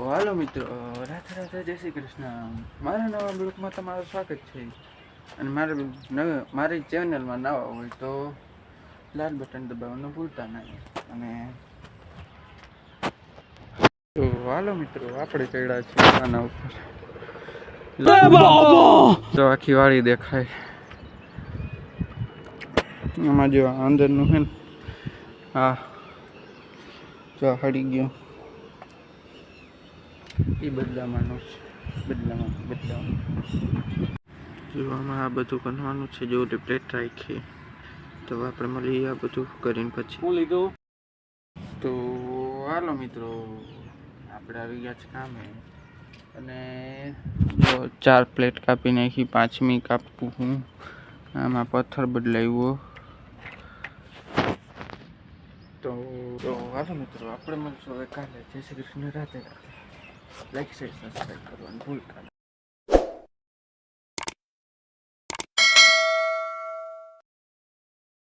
હાલો મિત્રો, રાધે રાધે, જય શ્રી કૃષ્ણ. મારા નવા બ્લોગમાં તમારું સ્વાગત છે. અને મારી ચેનલમાં નવા હોય તો લાલ બટન દબાવવાનું ભૂલતા નહીં. અને તો હાલો મિત્રો, આપણે ચડ્યા છીએ આના ઉપર. તો આખી વાળી દેખાય એમાં. જો અંદરનું છે ને, હા જો હળી ગયો એ બદલાવાનું છે. બદલાવાનું જો આમાં આ બધું કરવાનું છે. જો પ્લેટ રાખી તો આપણે મળીએ આ બધું કરીને પછી. હું લીધું તો હાલો મિત્રો, આપણે આવી ગયા છે કામે. અને જો 4 પ્લેટ કાપી નાખી, 5મી કાપું હું. આમાં પથ્થર બદલાવ્યો. તો હાલો મિત્રો, આપણે મળશું હવે કાલે. જય Shri Krishna, Radhe Radhe. Like share subscribe કરવાનું ભૂલતા નહીં.